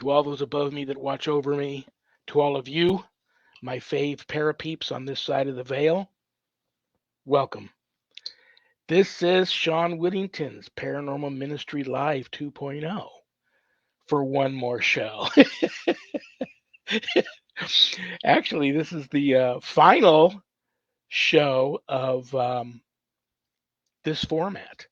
to all those above me that watch over me, to all of you, my fave parapeeps on this side of the veil, welcome. This is Shawn Whittington's Paranormal Ministry Live 2.0 for one more show. Actually, this is the final show of this format.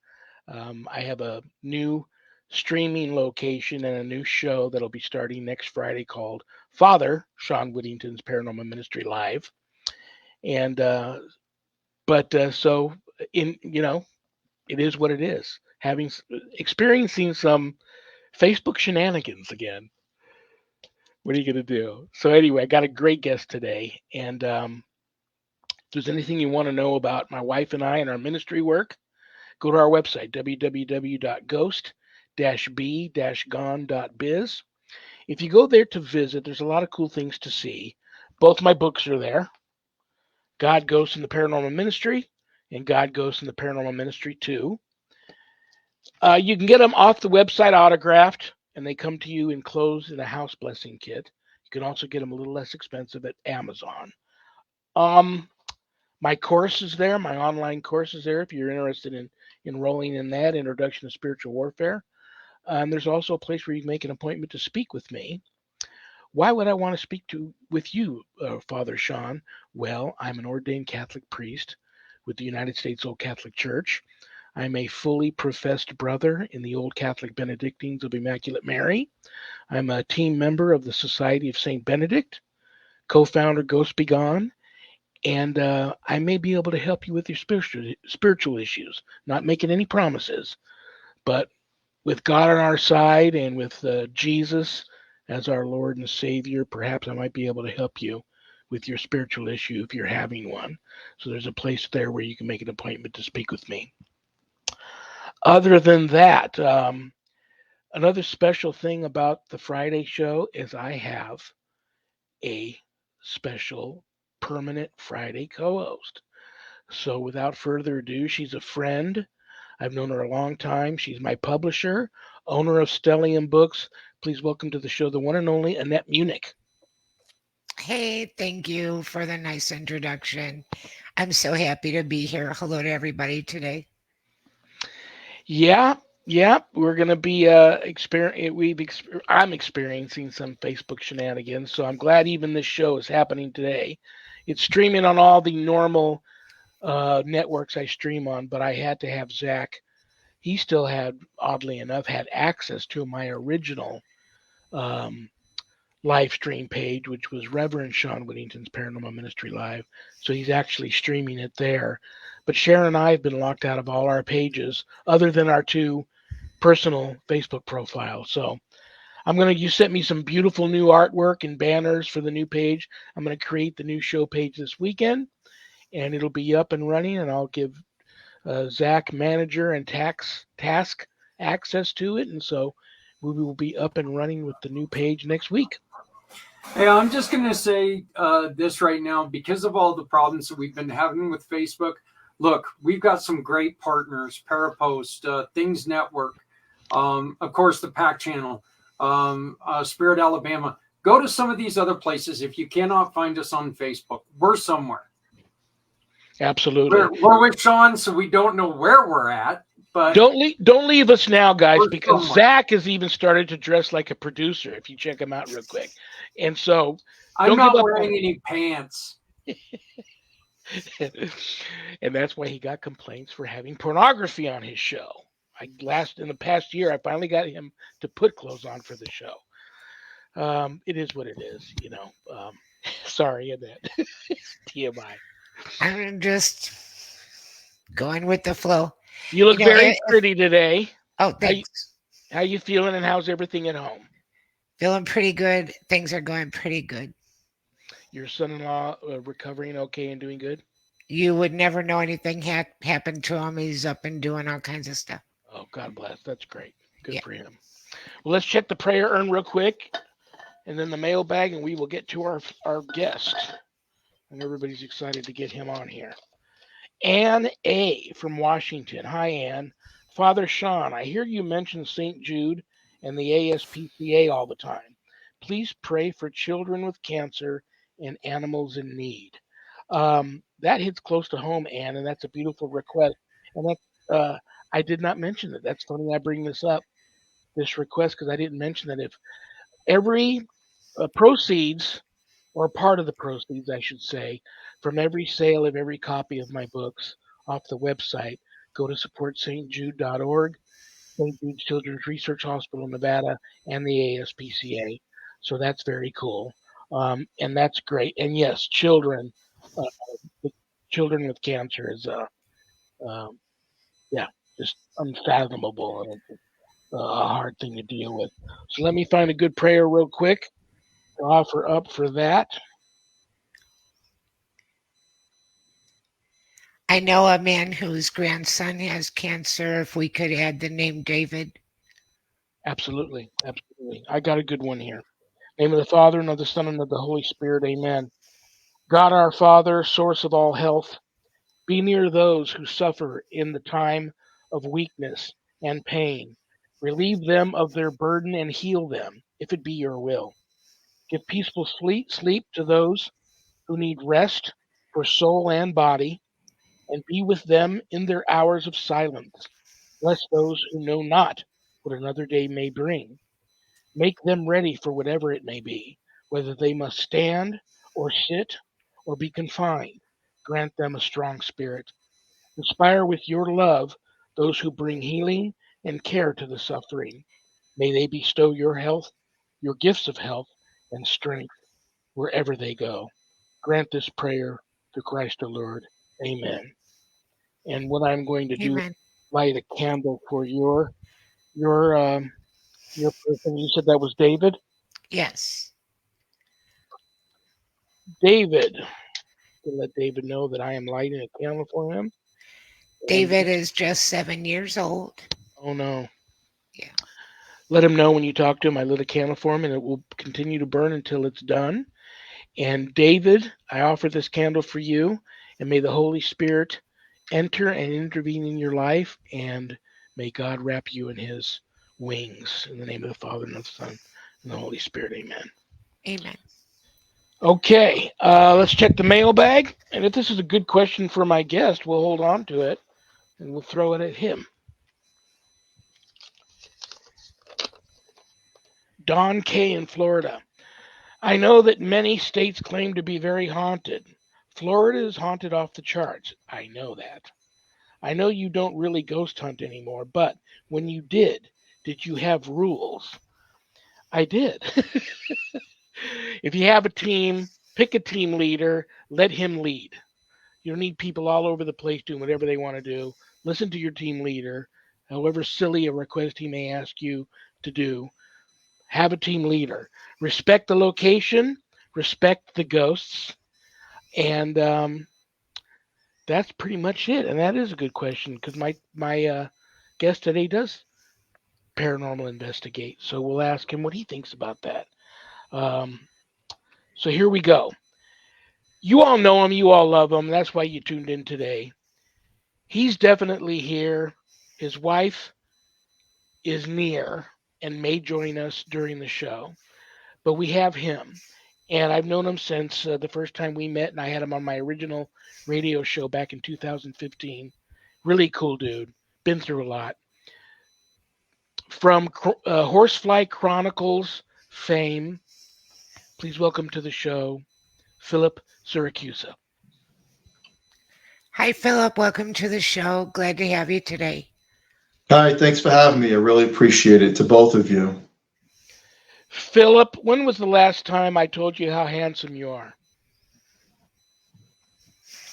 I have a new streaming location and a new show that'll be starting next Friday called Father Shawn Whittington's Paranormal Ministry Live. And so in it is what it is. Experiencing some Facebook shenanigans again. What are you gonna do? So anyway, I got a great guest today, and if there's anything you want to know about my wife and I and our ministry work, go to our website, www.ghost-b-gone.biz. If you go there to visit, there's a lot of cool things to see. Both my books are there, God, Ghost, and the Paranormal Ministry, and God, Ghost, and the Paranormal Ministry 2. You can get them off the website autographed, and they come to you enclosed in a house blessing kit. You can also get them a little less expensive at Amazon. My course is there, my online course is there if you're interested in enrolling in that, Introduction to Spiritual Warfare. There's also a place where you can make an appointment to speak with me. Why would I want to speak with you, Father Shawn? Well, I'm an ordained Catholic priest with the United States Old Catholic Church. I'm a fully professed brother in the Old Catholic Benedictines of Immaculate Mary. I'm a team member of the Society of St. Benedict, co-founder Ghost Be Gone, and I may be able to help you with your spiritual issues. Not making any promises, but with God on our side and with Jesus as our Lord and Savior, perhaps I might be able to help you with your spiritual issue if you're having one. So there's a place there where you can make an appointment to speak with me. Other than that, another special thing about the Friday show is I have a special permanent Friday co-host. So without further ado, she's a friend. I've known her a long time. She's my publisher, owner of Stellium Books. Please welcome to the show the one and only Annette Munich. Hey, thank you for the nice introduction. I'm so happy to be here. Hello to everybody today. Yeah, we're gonna be I'm experiencing some Facebook shenanigans, so I'm glad even this show is happening today. It's streaming on all the normal networks I stream on, but I had to have Zach. He still had, oddly enough, had access to my original um, live stream page, which was Reverend Shawn Whittington's Paranormal Ministry Live. So he's actually streaming it there. But Sharon and I have been locked out of all our pages other than our two personal Facebook profiles. So you sent me some beautiful new artwork and banners for the new page. I'm going to create the new show page this weekend, and it'll be up and running, and I'll give Zach manager and task access to it. And so we will be up and running with the new page next week. Hey, I'm just going to say this right now, because of all the problems that we've been having with Facebook. Look, we've got some great partners, Parapost, Things Network, of course, the PAC channel, Spirit Alabama. Go to some of these other places. If you cannot find us on Facebook, we're somewhere. Absolutely. We're with Shawn, so we don't know where we're at. But don't leave us now, guys, because Zach has even started to dress like a producer. If you check him out real quick, and so I'm not wearing any pants. And that's why he got complaints for having pornography on his show. In the past year, I finally got him to put clothes on for the show. It is what it is, sorry, Annette. TMI. I'm just going with the flow. You look very pretty today. Oh, thanks. How you feeling, and how's everything at home? Feeling pretty good. Things are going pretty good. Your son-in-law recovering okay and doing good? You would never know anything happened to him. He's up and doing all kinds of stuff. Oh, God bless. That's great. Good for him. Well, let's check the prayer urn real quick, and then the mailbag, and we will get to our guest. And everybody's excited to get him on here. Ann A. from Washington. Hi, Ann. Father Shawn, I hear you mention St. Jude and the ASPCA all the time. Please pray for children with cancer and animals in need. That hits close to home, Anne, and that's a beautiful request. And I did not mention it. That's funny I bring this request, because I didn't mention that if every proceeds, or part of the proceeds, I should say, from every sale of every copy of my books off the website, go to supportstjude.org, St. Jude's Children's Research Hospital, Nevada, and the ASPCA. So that's very cool. And that's great. And yes, uh, with children with cancer is, um, yeah, just unfathomable, and it's a hard thing to deal with. So let me find a good prayer real quick to offer up for that. I know a man whose grandson has cancer. If we could add the name David. Absolutely, absolutely. I got a good one here. Name of the Father, and of the Son, and of the Holy Spirit. Amen. God our Father, source of all health, be near those who suffer in the time of weakness and pain. Relieve them of their burden and heal them, if it be your will. Give peaceful sleep to those who need rest for soul and body, and be with them in their hours of silence. Bless those who know not what another day may bring. Make them ready for whatever it may be, whether they must stand or sit or be confined. Grant them a strong spirit. Inspire with your love those who bring healing and care to the suffering. May they bestow your gifts of health and strength wherever they go. Grant this prayer through Christ our Lord. Amen. And what I'm going to do is Amen. light a candle for your your person. You said that was David. Yes. David, to let David know that I am lighting a candle for him. And David is just 7 years old. oh no, Yeah. let him know when you talk to him. I lit a candle for him, and it will continue to burn until it's done. And David, I offer this candle for you, and may the Holy Spirit enter and intervene in your life, and may God wrap you in His wings. In the name of the Father, and of the Son, and the Holy Spirit. Amen. Amen. Okay, let's check the mailbag. And if this is a good question for my guest, we'll hold on to it and we'll throw it at him. Don K. in Florida. I know that many states claim to be very haunted. Florida is haunted off the charts. I know that. I know you don't really ghost hunt anymore, but when you did you have rules? I did. If you have a team, pick a team leader, let him lead. You don't need people all over the place doing whatever they want to do. Listen to your team leader, however silly a request he may ask you to do. Have a team leader. Respect the location, respect the ghosts, and that's pretty much it. And that is a good question, because my guest today does paranormal investigate. So we'll ask him what he thinks about that. Um, so here we go. You all know him. You all love him. That's why you tuned in today. He's definitely here. His wife is near and may join us during the show, but we have him. And I've known him since the first time we met, and I had him on my original radio show back in 2015. Really cool dude. Been through a lot. From Horsefly Chronicles fame, please welcome to the show, Philip Syracusa. Hi, Philip. Welcome to the show. Glad to have you today. Hi, thanks for having me. I really appreciate it, to both of you. Philip, when was the last time I told you how handsome you are?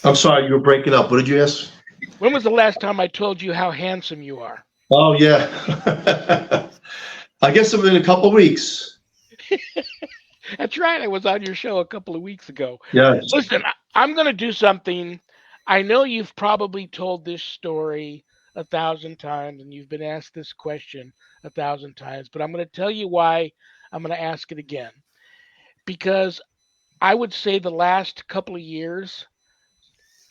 I'm sorry, you were breaking up. What did you ask? When was the last time I told you how handsome you are? Oh, yeah. I guess in a couple of weeks. That's right. I was on your show a couple of weeks ago. Yes. Listen, I'm going to do something. I know you've probably told this story 1,000 times and you've been asked this question 1,000 times, but I'm going to tell you why I'm going to ask it again. Because I would say the last couple of years,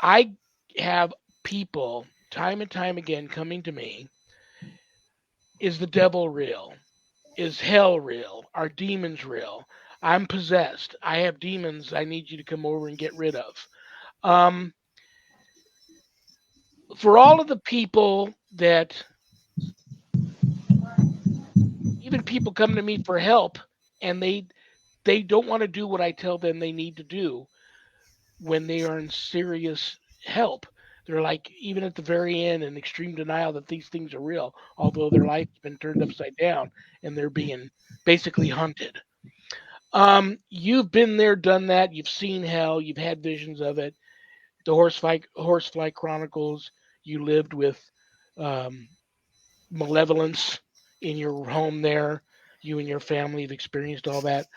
I have people time and time again coming to me, is the devil real? Is hell real? Are demons real? I'm possessed. I have demons I need you to come over and get rid of. Um, for all of the people that, even people come to me for help and they don't want to do what I tell them they need to do when they are in serious help. They're like, even at the very end, in extreme denial that these things are real, although their life's been turned upside down and they're being basically hunted. You've been there, done that. You've seen hell. You've had visions of it. The Horsefly Chronicles. You lived with um, malevolence in your home there. You and your family have experienced all that.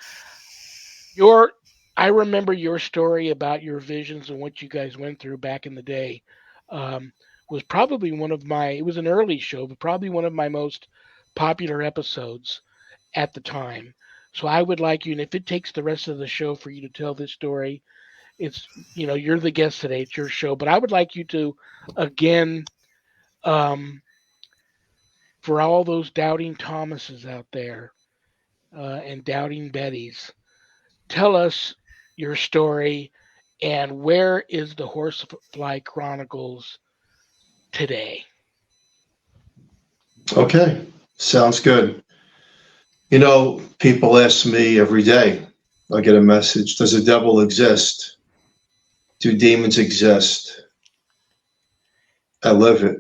Your I remember your story about your visions and what you guys went through back in the day. Um, was probably one of my. It was an early show, but probably one of my most popular episodes at the time. So I would like you, and if it takes the rest of the show for you to tell this story, it's you're the guest today. It's your show, but I would like you to again, um, for all those doubting Thomases out there and doubting Bettys, tell us your story and where is the Horsefly Chronicles today? Okay, sounds good. People ask me every day, I get a message, does the devil exist? Do demons exist? I live it.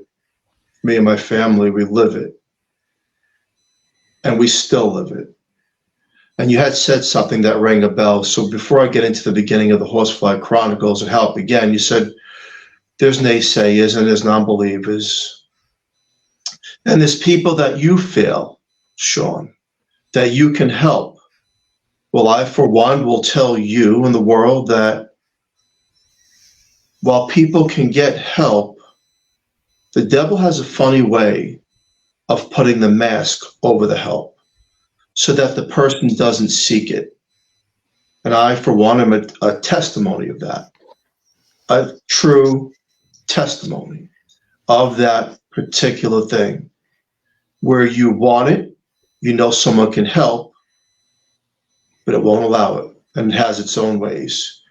Me and my family, we live it. And we still live it. And you had said something that rang a bell. So before I get into the beginning of the Horsefly Chronicles and how it began, you said there's naysayers and there's non-believers. And there's people that you feel, Shawn, that you can help. Well, I, for one, will tell you and the world that while people can get help, the devil has a funny way of putting the mask over the help so that the person doesn't seek it. And I, for one, am a testimony of that, a true testimony of that particular thing, where you want it, someone can help, but it won't allow it, and it has its own ways.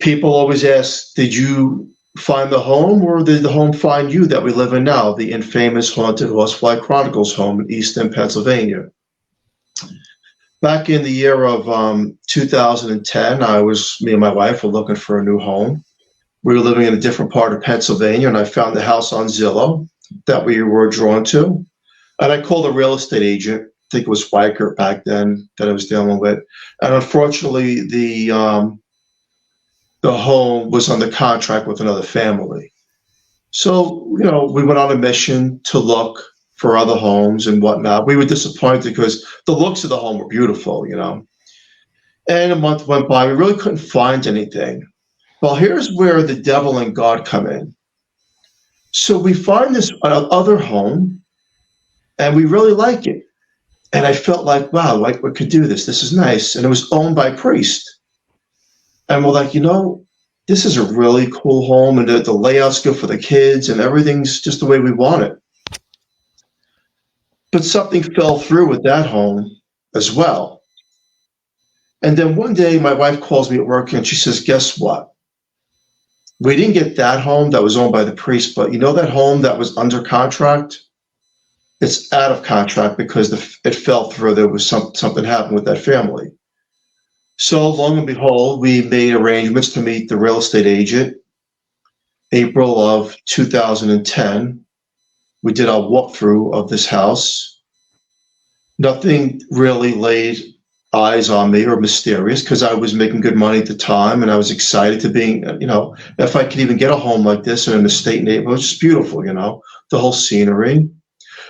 People always ask, did you find the home, or did the home find you that we live in now, the infamous haunted Horsefly Chronicles home in Easton, Pennsylvania? Back in the year of 2010, me and my wife were looking for a new home. We were living in a different part of Pennsylvania, and I found the house on Zillow that we were drawn to. And I called a real estate agent, I think it was Weicker back then that I was dealing with. And unfortunately, the home was under contract with another family. So, we went on a mission to look for other homes and whatnot. We were disappointed because the looks of the home were beautiful, And a month went by, we really couldn't find anything. Well, here's where the devil and God come in. So we find this other home, and we really like it. And I felt like, wow, like we could do this. This is nice. And it was owned by a priest. And we're like, this is a really cool home, and the layout's good for the kids, and everything's just the way we want it. But something fell through with that home as well. And then one day my wife calls me at work and she says, guess what? We didn't get that home that was owned by the priest, but that home that was under contract? It's out of contract because it fell through. There was something happened with that family. So long and behold, we made arrangements to meet the real estate agent. April of 2010, we did our walkthrough of this house. Nothing really laid eyes on me or mysterious because I was making good money at the time, and I was excited to be, if I could even get a home like this in an estate neighborhood, it's just beautiful, the whole scenery.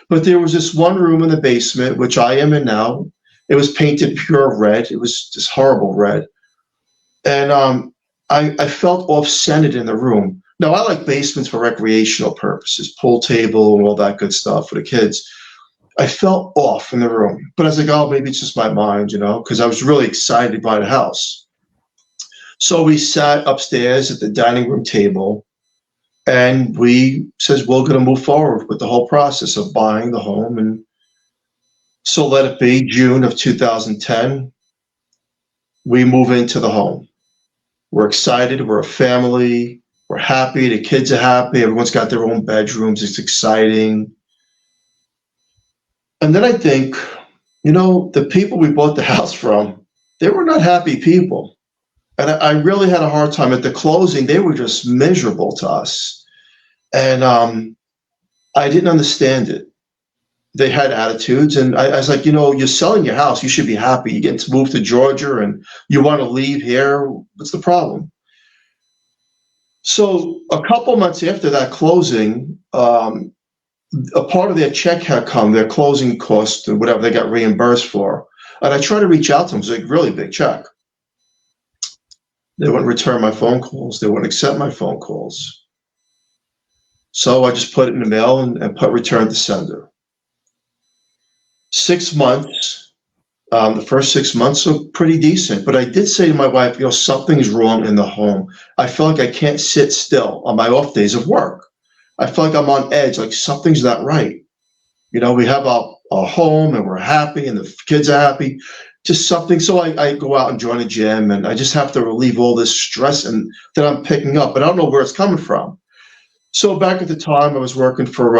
But there was this one room in the basement, which I am in now. It was painted pure red. It was just horrible red. And I felt off-centered in the room. Now, I like basements for recreational purposes, pool table and all that good stuff for the kids. I felt off in the room. But I was like, oh, maybe it's just my mind, because I was really excited by the house. So we sat upstairs at the dining room table, and we says we're going to move forward with the whole process of buying the home and So let it be June of 2010. We move into the home. We're excited. We're a family. We're happy. The kids are happy. Everyone's got their own bedrooms. It's exciting. And then I think, the people we bought the house from, they were not happy people. And I really had a hard time at the closing. They were just miserable to us. And I didn't understand it. They had attitudes. And I was like, you're selling your house. You should be happy. You get to move to Georgia and you want to leave here. What's the problem? So a couple months after that closing, a part of their check had come, their closing cost and whatever they got reimbursed for. And I tried to reach out to them. It was like a really big check. They wouldn't return my phone calls. They wouldn't accept my phone calls. So I just put it in the mail and put return to sender. 6 months, the first 6 months are pretty decent. But I did say to my wife, something's wrong in the home. I feel like I can't sit still on my off days of work. I feel like I'm on edge, like something's not right. We have our home and we're happy and the kids are happy. Just something. So I go out and join a gym and I just have to relieve all this stress that I'm picking up. But I don't know where it's coming from. So back at the time, I was working for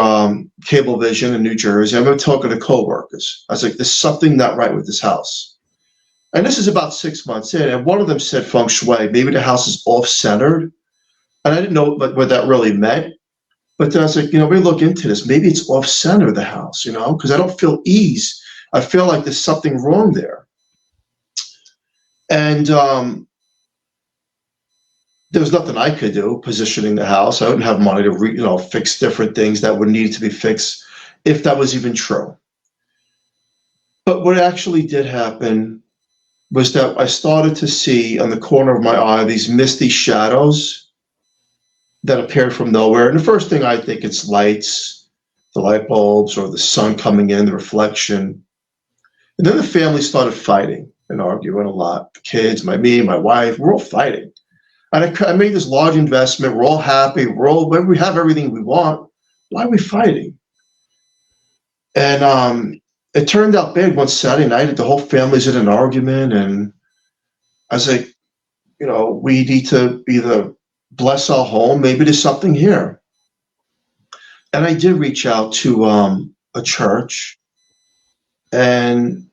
Cablevision in New Jersey. I remember talking to coworkers. I was like, there's something not right with this house. And this is about 6 months in. And one of them said feng shui. Maybe the house is off-centered. And I didn't know what that really meant. But then I was like, we look into this. Maybe it's off-center, the house, because I don't feel ease. I feel like there's something wrong there. And there was nothing I could do positioning the house. I wouldn't have money to fix different things that would need to be fixed, if that was even true. But what actually did happen was that I started to see on the corner of my eye these misty shadows that appeared from nowhere. And the first thing I think it's lights, the light bulbs, or the sun coming in, the reflection. And then the family started fighting and arguing a lot. The kids, my wife, we're all fighting. And I made this large investment. We're all happy. We have everything we want. Why are we fighting? And it turned out big one Saturday night. The whole family's in an argument. And I was like, we need to either bless our home. Maybe there's something here. And I did reach out to a church. And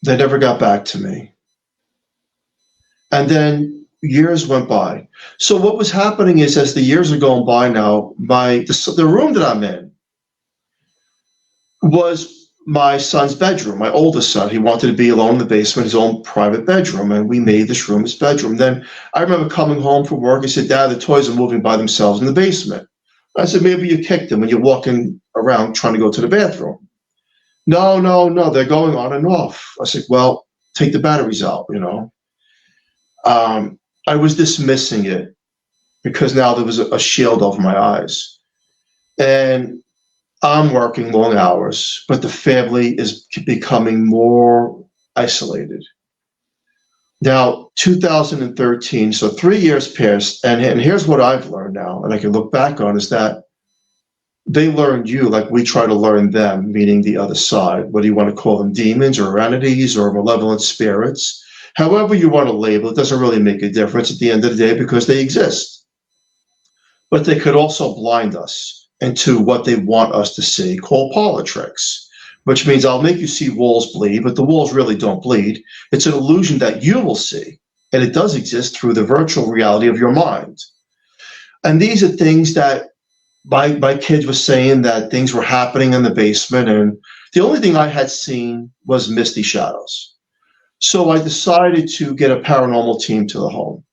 they never got back to me. And then years went by. So what was happening is, as the years are going by now, the room that I'm in was my son's bedroom, my oldest son. He wanted to be alone in the basement, his own private bedroom, and we made this room his bedroom. Then I remember coming home from work. He said, Dad, the toys are moving by themselves in the basement. I said, maybe you kicked them when you're walking around trying to go to the bathroom. No, they're going on and off. I said, well, take the batteries out, I was dismissing it because now there was a shield over my eyes. And I'm working long hours, but the family is becoming more isolated. Now, 2013, so 3 years passed, and here's what I've learned now, and I can look back on, is that they learned you like we try to learn them, meaning the other side, whether you want to call them demons or entities or malevolent spirits. However you want to label it, doesn't really make a difference at the end of the day because they exist. But they could also blind us into what they want us to see, called parlor tricks, which means I'll make you see walls bleed, but the walls really don't bleed. It's an illusion that you will see, and it does exist through the virtual reality of your mind. And these are things that my kids were saying, that things were happening in the basement, and the only thing I had seen was misty shadows. So I decided to get a paranormal team to the home.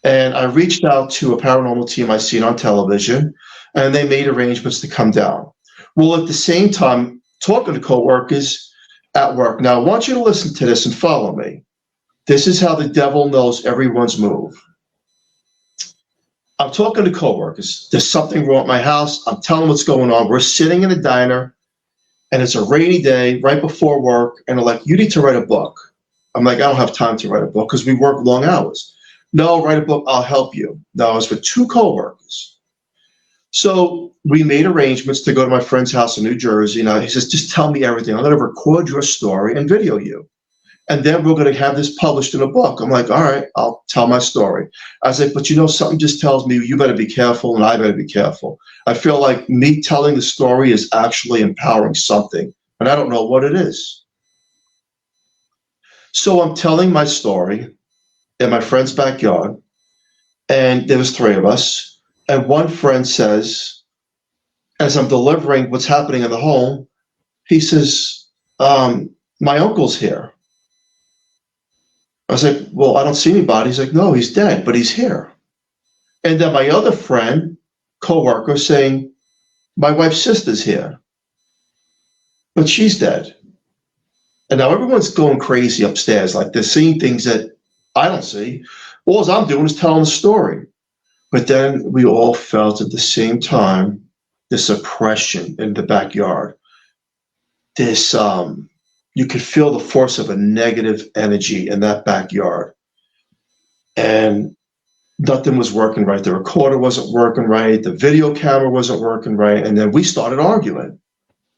And I reached out to a paranormal team I seen on television, and they made arrangements to come down. Well, at the same time, talking to coworkers at work. Now, I want you to listen to this and follow me. This is how the devil knows everyone's move. I'm talking to coworkers. There's something wrong at my house. I'm telling them what's going on. We're sitting in a diner, and it's a rainy day right before work, and they're like, you need to write a book. I'm like, I don't have time to write a book because we work long hours. No, write a book. I'll help you. No, it's for 2 coworkers. So we made arrangements to go to my friend's house in New Jersey. Now he says, just tell me everything. I'm going to record your story and video you. And then we're going to have this published in a book. I'm like, all right, I'll tell my story. I was like, but something just tells me you better be careful and I better be careful. I feel like me telling the story is actually empowering something, and I don't know what it is. So I'm telling my story in my friend's backyard, and there was three of us. And one friend says, as I'm delivering what's happening in the home, he says, my uncle's here. I was like, well, I don't see anybody. He's like, no, he's dead, but he's here. And then my other friend, co-worker, saying, my wife's sister's here, but she's dead. And now everyone's going crazy upstairs. Like they're seeing things that I don't see. All I'm doing is telling the story. But then we all felt at the same time this oppression in the backyard. This, you could feel the force of a negative energy in that backyard. And nothing was working right. The recorder wasn't working right. The video camera wasn't working right. And then we started arguing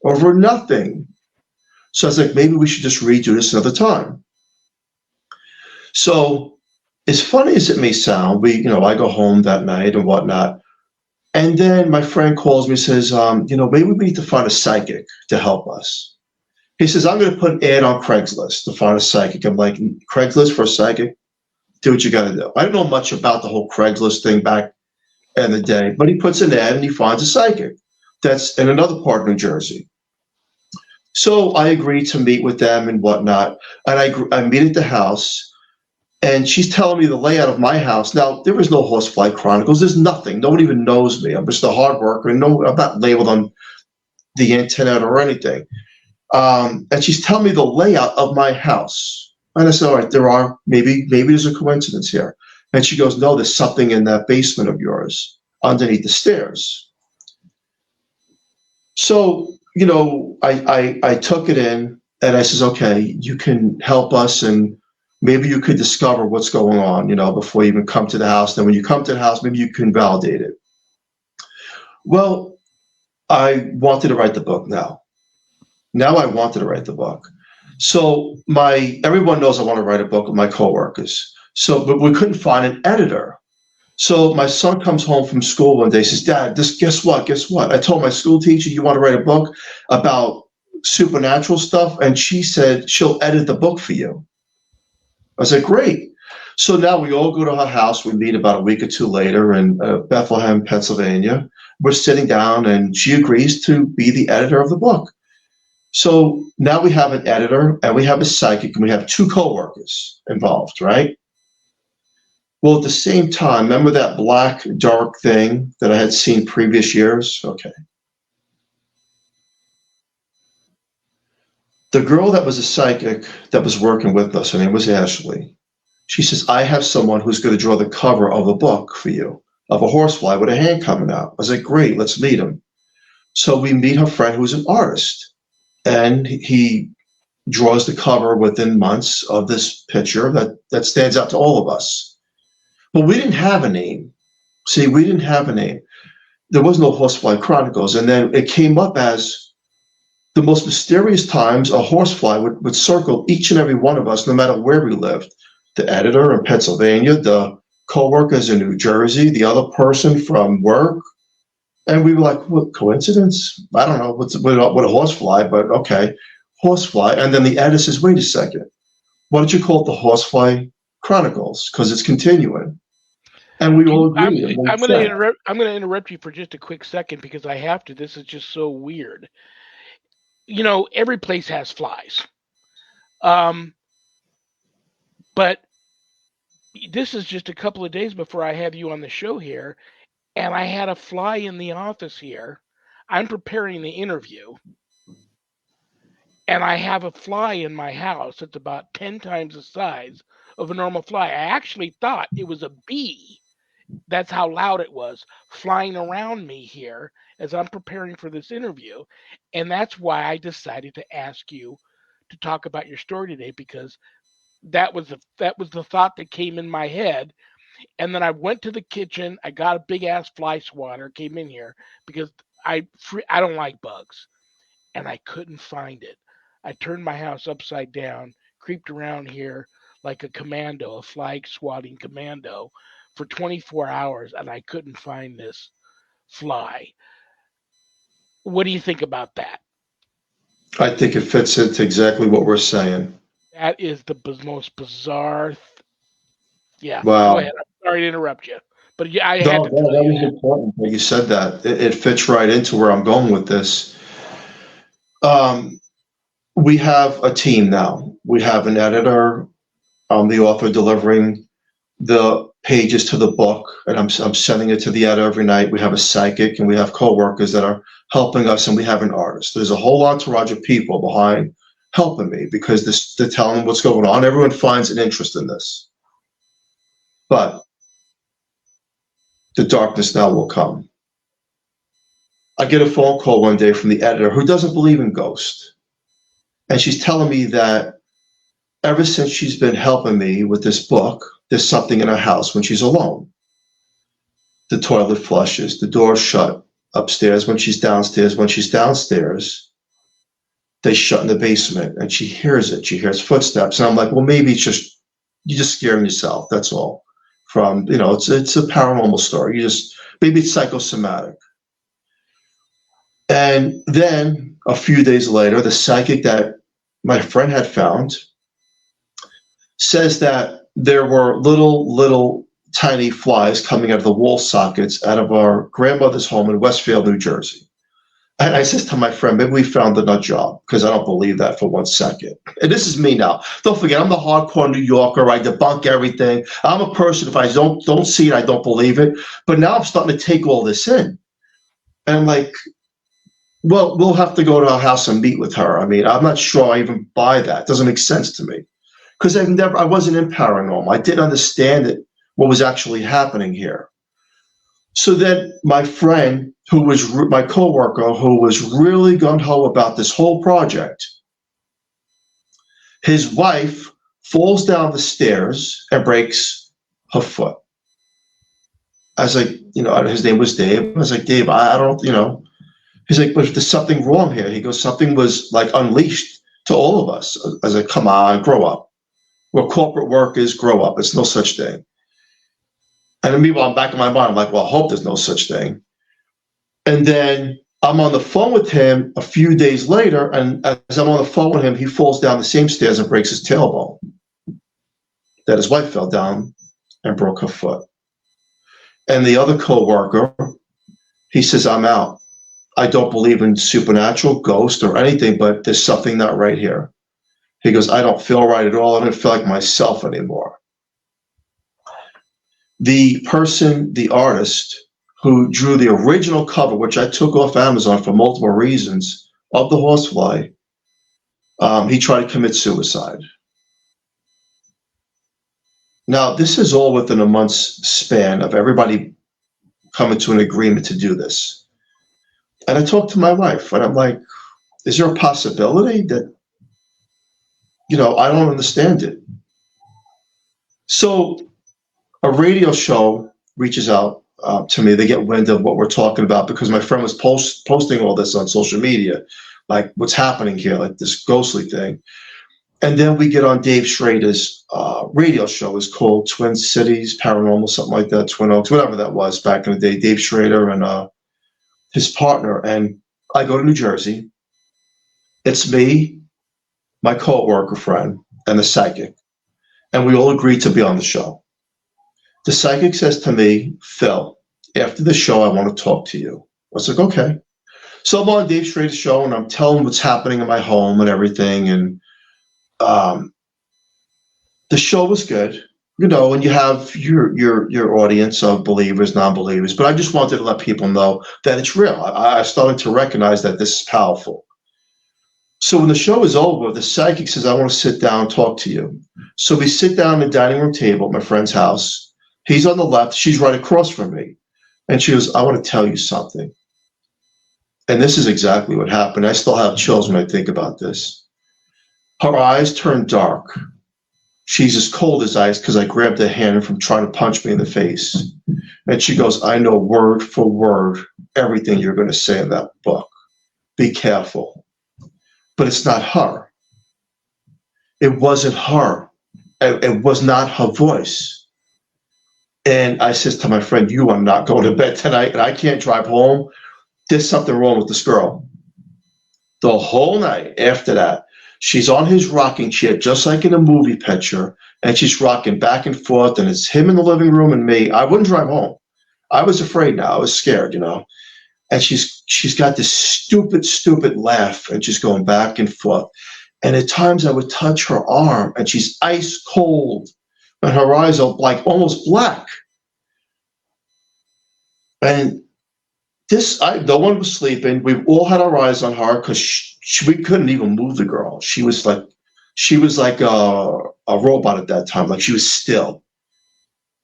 over nothing. So I was like, maybe we should just redo this another time. So as funny as it may sound, I go home that night and whatnot. And then my friend calls me and says, maybe we need to find a psychic to help us. He says, I'm going to put an ad on Craigslist to find a psychic. I'm like, Craigslist for a psychic? Do what you got to do. I don't know much about the whole Craigslist thing back in the day, but he puts an ad and he finds a psychic that's in another part of New Jersey. So I agreed to meet with them and whatnot. And I meet at the house, and she's telling me the layout of my house. Now, there is no Horsefly Chronicles. There's nothing. No one even knows me. I'm just a hard worker. And no, I'm not labeled on the internet or anything. And she's telling me the layout of my house. And I said, all right, maybe there's a coincidence here. And she goes, no, there's something in that basement of yours underneath the stairs. So, I took it in and I says, okay, you can help us and maybe you could discover what's going on, before you even come to the house. Then when you come to the house, maybe you can validate it. Well, I wanted to write the book now. Now I wanted to write the book. So everyone knows I want to write a book with my coworkers. But we couldn't find an editor. So my son comes home from school one day, says, Dad, guess what? I told my school teacher, you want to write a book about supernatural stuff? And she said, she'll edit the book for you. I said, great. So now we all go to her house. We meet about a week or two later in Bethlehem, Pennsylvania. We're sitting down and she agrees to be the editor of the book. So now we have an editor and we have a psychic and we have two coworkers involved, right? Well, at the same time, remember that black, dark thing that I had seen previous years? Okay. The girl that was a psychic that was working with us, her name was Ashley. She says, I have someone who's going to draw the cover of a book for you, of a horsefly with a hand coming out. I was like, great, let's meet him. So we meet her friend who's an artist. And he draws the cover within months of this picture that stands out to all of us. But we didn't have a name. See, we didn't have a name. There was no Horsefly Chronicles. And then it came up as the most mysterious times a horsefly would circle each and every one of us, no matter where we lived. The editor in Pennsylvania, the co-workers in New Jersey, the other person from work. And we were like, what, coincidence? I don't know what a horsefly, but okay, horsefly. And then the editor says, wait a second. Why don't you call it the Horsefly Chronicles? Because it's continuing. And we all agree. I'm going to interrupt you for just a quick second because I have to. This is just so weird. Every place has flies. But this is just a couple of days before I have you on the show here, and I had a fly in the office here. I'm preparing the interview, and I have a fly in my house that's about 10 times the size of a normal fly. I actually thought it was a bee. That's how loud it was flying around me here as I'm preparing for this interview. And that's why I decided to ask you to talk about your story today, because that was the thought that came in my head. And then I went to the kitchen. I got a big ass fly swatter, came in here because I don't like bugs, and I couldn't find it. I turned my house upside down, creeped around here like a commando, a fly swatting commando, for 24 hours, and I couldn't find this fly. What do you think about that? I think it fits into exactly what we're saying. That is the most bizarre. Yeah, go Wow. ahead. I'm sorry to interrupt you, but yeah, I No, had to tell that you was that. important that you said that. It fits right into where I'm going with this. Um, we have a team now. We have an editor, the author delivering the pages to the book, and I'm sending it to the editor every night. We have a psychic, and we have co-workers that are helping us, and we have an artist. There's a whole entourage of people behind helping me because they're telling them what's going on. Everyone finds an interest in this. But the darkness now will come. I get a phone call one day from the editor who doesn't believe in ghosts. And she's telling me that ever since she's been helping me with this book, there's something in her house when she's alone. The toilet flushes, the door's shut upstairs when she's downstairs. When she's downstairs, they shut in the basement and she hears it. She hears footsteps. And I'm like, well, maybe it's just, you're just scaring yourself. That's all. From, it's a paranormal story. Maybe it's psychosomatic. And then a few days later, the psychic that my friend had found says that there were little tiny flies coming out of the wall sockets out of our grandmother's home in Westfield, New Jersey. And I says to my friend, maybe we found the nut job, because I don't believe that for 1 second. And this is me now. Don't forget, I'm the hardcore New Yorker. I debunk everything. I'm a person, if I don't see it, I don't believe it. But now I'm starting to take all this in. And I'm like, well, we'll have to go to her house and meet with her. I mean, I'm not sure I even buy that. It doesn't make sense to me. Because I wasn't in paranormal. I didn't understand what was actually happening here. So then my friend, who was my coworker, who was really gung-ho about this whole project, his wife falls down the stairs and breaks her foot. I was like, his name was Dave. I was like, Dave, I don't, He's like, but if there's something wrong here, he goes, something was like unleashed to all of us. I was like, come on, grow up. We're corporate workers, grow up. It's no such thing. And then meanwhile, I'm back in my mind, I'm like, well, I hope there's no such thing. And then I'm on the phone with him a few days later, and as I'm on the phone with him, he falls down the same stairs and breaks his tailbone. That his wife fell down and broke her foot. And the other coworker, he says, I'm out. I don't believe in supernatural, ghost, or anything, but there's something not right here. He goes, I don't feel right at all. I don't feel like myself anymore. The person, the artist, who drew the original cover, which I took off Amazon for multiple reasons, of the horsefly, he tried to commit suicide. Now, this is all within a month's span of everybody coming to an agreement to do this. And I talked to my wife, and I'm like, is there a possibility that, I don't understand it? So a radio show reaches out to me. They get wind of what we're talking about because my friend was posting all this on social media, like what's happening here, like this ghostly thing. And then we get on Dave Schrader's radio show. It's called Twin Cities Paranormal, something like that, Twin Oaks, whatever that was back in the day. Dave Schrader and his partner. And I go to New Jersey. It's me, my co-worker friend, and the psychic. And we all agreed to be on the show. The psychic says to me, Phil, after the show, I want to talk to you. I was like, okay. So I'm on Dave Schrader's show, and I'm telling what's happening in my home and everything. And the show was good, and you have your audience of believers, non-believers. But I just wanted to let people know that it's real. I started to recognize that this is powerful. So when the show is over, the psychic says, I want to sit down and talk to you. So we sit down at the dining room table at my friend's house. He's on the left. She's right across from me. And she goes, I want to tell you something. And this is exactly what happened. I still have chills when I think about this. Her eyes turned dark. She's as cold as ice because I grabbed her hand from trying to punch me in the face. And she goes, I know word for word everything you're going to say in that book. Be careful. But it's not her. It wasn't her. It was not her voice. And I says to my friend, you are not going to bed tonight, and I can't drive home. There's something wrong with this girl. The whole night after that, she's on his rocking chair, just like in a movie picture, and she's rocking back and forth, and it's him in the living room and me. I wouldn't drive home. I was afraid now. I was scared, you know. And she's got this stupid laugh, and she's going back and forth. And at times I would touch her arm, and she's ice cold, and her eyes are like almost black. And no one was sleeping. We all had our eyes on her because we couldn't even move the girl. She was like a robot at that time. Like, she was still.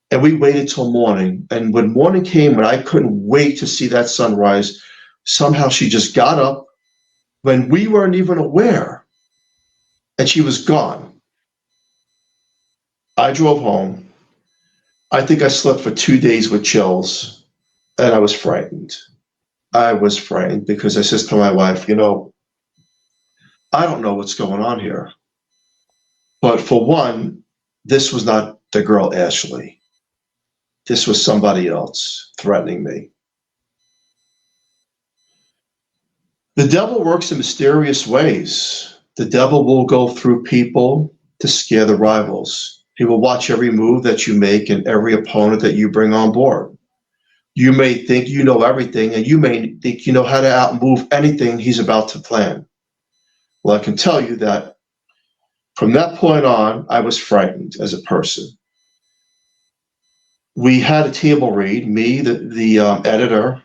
And we waited till morning. And when morning came, when I couldn't wait to see that sunrise, somehow she just got up when we weren't even aware, and she was gone. I drove home. I think I slept for 2 days with chills, and I was frightened. I was frightened because I said to my wife, you know, I don't know what's going on here. But for one, this was not the girl Ashley. This was somebody else threatening me. The devil works in mysterious ways. The devil will go through people to scare the rivals. He will watch every move that you make and every opponent that you bring on board. You may think you know everything, and you may think you know how to outmove anything he's about to plan. Well, I can tell you that from that point on, I was frightened as a person. We had a table read, me, the editor,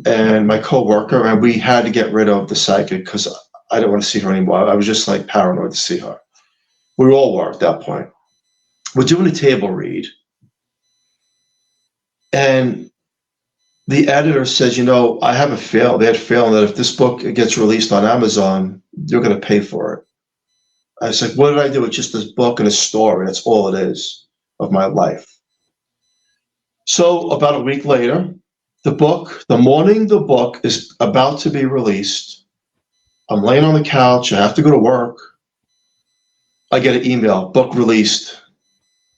and my coworker, and we had to get rid of the psychic because I didn't want to see her anymore. I was just like paranoid to see her. We all were at that point. We're doing a table read, and the editor says, you know, I have a feeling that if this book gets released on Amazon, you're going to pay for it. I was like, what did I do? It's just this book and a story. That's all it is of my life. So about a week later, the morning the book is about to be released, I'm laying on the couch. I have to go to work. I get an email, book released.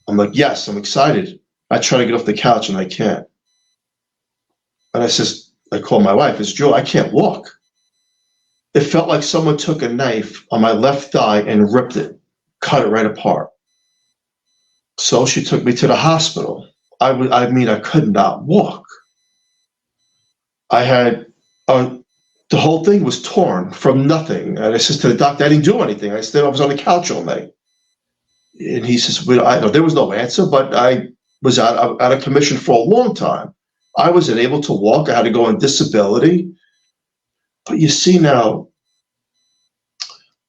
I'm like, yes, I'm excited. I try to get off the couch and I can't. And I call my wife, it's Joe, I can't walk. It felt like someone took a knife on my left thigh and ripped it, cut it right apart. So she took me to the hospital. I could not walk. I had, the whole thing was torn from nothing. And I said to the doctor, I didn't do anything. I was on the couch all night. And he says, well, there was no answer, but I was out of commission for a long time. I wasn't able to walk. I had to go on disability. But you see now,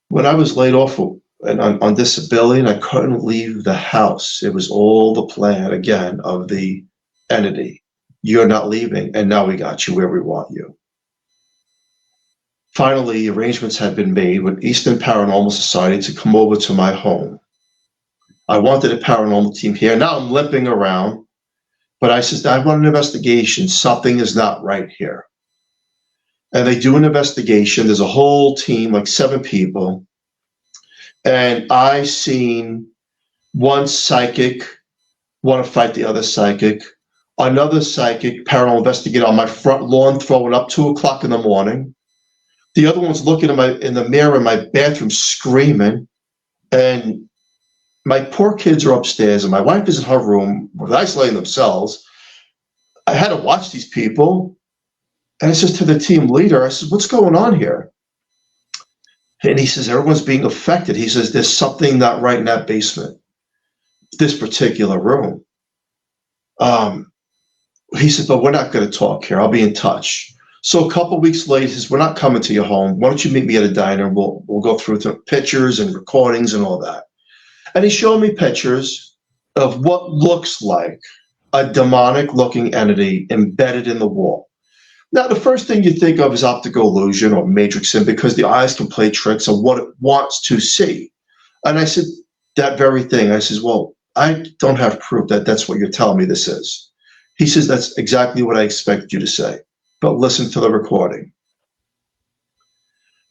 when I was laid off on disability and I couldn't leave the house, it was all the plan, again, of the entity. You're not leaving, and now we got you where we want you. Finally, arrangements had been made with Eastern Paranormal Society to come over to my home. I wanted a paranormal team here. Now I'm limping around. But I said, I want an investigation. Something is not right here. And they do an investigation. There's a whole team, like 7 people. And I seen one psychic want to fight the other psychic. Another psychic, paranormal investigator, on my front lawn throwing up 2 o'clock in the morning. The other one's looking in the mirror in my bathroom screaming. And my poor kids are upstairs, and my wife is in her room, isolating themselves. I had to watch these people. And I says to the team leader, I said, what's going on here? And he says, everyone's being affected. He says, there's something not right in that basement, this particular room. He said, but we're not going to talk here. I'll be in touch. So a couple of weeks later, he says, we're not coming to your home. Why don't you meet me at a diner? We'll go through the pictures and recordings and all that. And he showed me pictures of what looks like a demonic-looking entity embedded in the wall. Now, the first thing you think of is optical illusion or matrixing, because the eyes can play tricks on what it wants to see. And I said, that very thing. I says, well, I don't have proof that that's what you're telling me this is. He says, that's exactly what I expected you to say, but listen to the recording.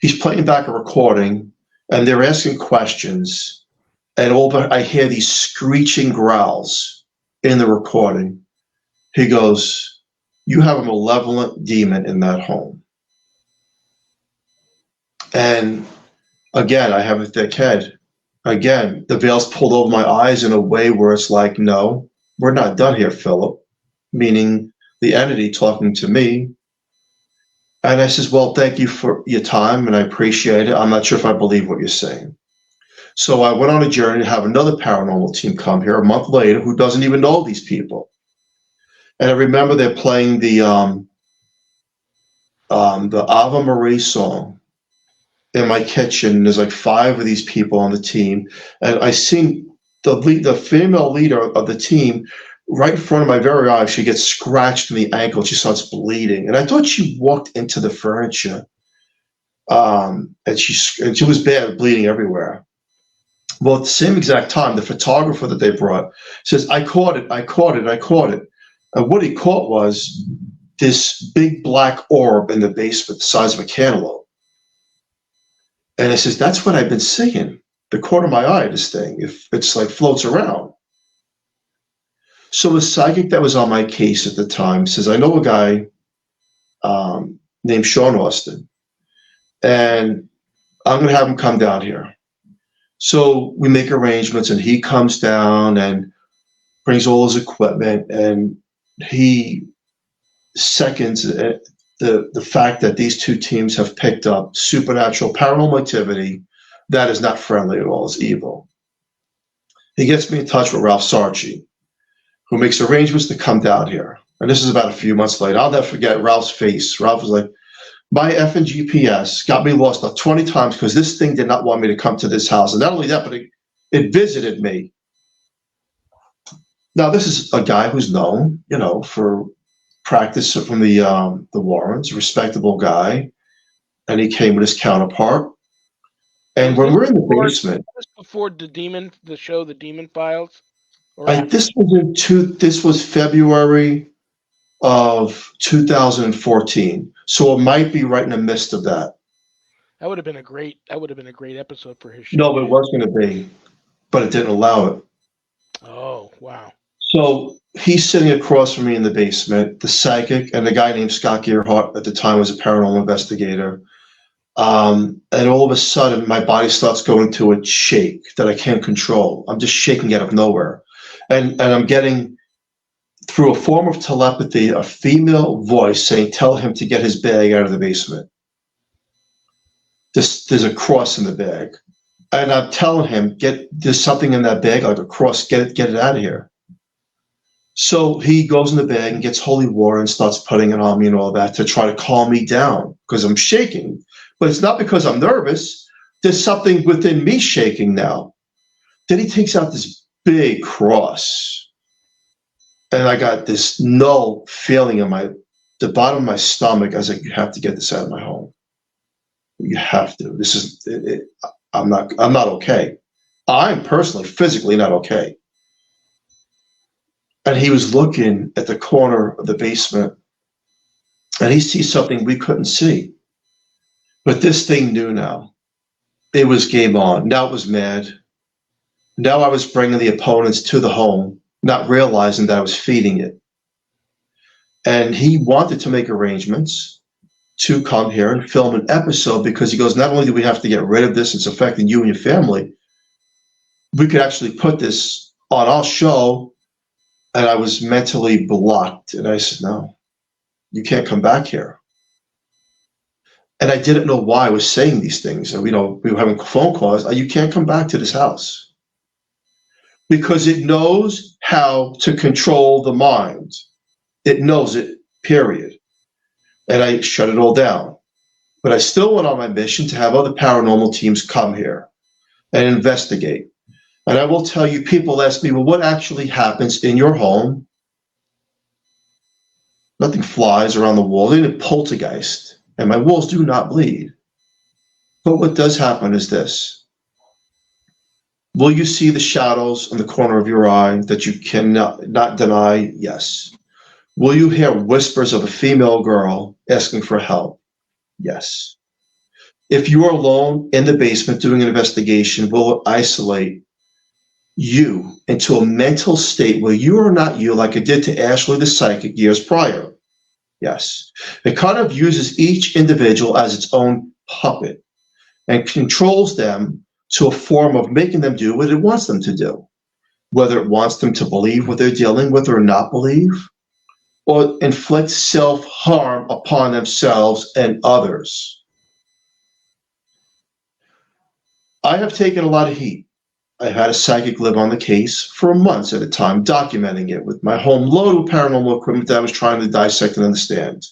He's playing back a recording, and they're asking questions, and I hear these screeching growls in the recording. He goes, you have a malevolent demon in that home. And again, I have a thick head. Again, the veil's pulled over my eyes in a way where it's like, no, we're not done here, Philip, meaning the entity talking to me. And I says, well, thank you for your time, and I appreciate it. I'm not sure if I believe what you're saying. So I went on a journey to have another paranormal team come here a month later who doesn't even know these people. And I remember they're playing the Ave Maria song in my kitchen. There's like 5 of these people on the team, and I seen the female leader of the team right in front of my very eyes. She gets scratched in the ankle. She starts bleeding, and I thought she walked into the furniture, and she was bad, bleeding everywhere. Well, at the same exact time, the photographer that they brought says, I caught it. And what he caught was this big black orb in the basement, the size of a cantaloupe. And I says, that's what I've been seeing, the corner of my eye, this thing, if it's like floats around. So the psychic that was on my case at the time says, I know a guy named Shawn Austin, and I'm going to have him come down here. So we make arrangements, and he comes down and brings all his equipment, and he seconds the fact that these 2 teams have picked up supernatural paranormal activity that is not friendly at all, it's evil. He gets me in touch with Ralph Sarchi, who makes arrangements to come down here. And this is about a few months later. I'll never forget Ralph's face. Ralph was like, my effing GPS got me lost about 20 times because this thing did not want me to come to this house. And not only that, but it visited me. Now, this is a guy who's known, for practice from the Warrens, a respectable guy. And he came with his counterpart. And when we're in the basement. Was this before the show, The Demon Files? This was February of 2014. So it might be right in the midst of that. That would have been a great episode for his show. No, it was going to be, but it didn't allow it. Oh, wow. So he's sitting across from me in the basement, the psychic, and the guy named Scott Gearhart at the time was a paranormal investigator. And all of a sudden, my body starts going to a shake that I can't control. I'm just shaking out of nowhere. And I'm getting, through a form of telepathy, a female voice saying, tell him to get his bag out of the basement. There's a cross in the bag. And I'm telling him, there's something in that bag, like a cross, get it out of here. So he goes in the bag and gets holy water and starts putting it on me and all that to try to calm me down because I'm shaking. But it's not because I'm nervous. There's something within me shaking now. Then he takes out this big cross. And I got this null feeling in the bottom of my stomach. I was like, you have to get this out of my home. You have to. This is it. I'm not okay. I'm personally, physically not okay. And he was looking at the corner of the basement, and he sees something we couldn't see. But this thing knew now. It was game on. Now it was mad. Now I was bringing the opponents to the home, not realizing that I was feeding it. And he wanted to make arrangements to come here and film an episode because he goes, not only do we have to get rid of this, it's affecting you and your family, we could actually put this on our show. And I was mentally blocked. And I said, no, you can't come back here. And I didn't know why I was saying these things. And, we were having phone calls. You can't come back to this house. Because it knows how to control the mind. It knows it, period. And I shut it all down. But I still went on my mission to have other paranormal teams come here and investigate. And I will tell you, people ask me, well, what actually happens in your home? Nothing flies around the wall. They didn't poltergeist. And my walls do not bleed. But what does happen is this. Will you see the shadows in the corner of your eye that you cannot not deny? Yes. Will you hear whispers of a female girl asking for help? Yes. If you are alone in the basement doing an investigation, will it isolate you into a mental state where you are not you, like it did to Ashley the psychic years prior? Yes. It kind of uses each individual as its own puppet and controls them to a form of making them do what it wants them to do, whether it wants them to believe what they're dealing with or not believe, or inflict self-harm upon themselves and others. I have taken a lot of heat. I had a psychic live on the case for months at a time, documenting it with my home loaded with paranormal equipment that I was trying to dissect and understand.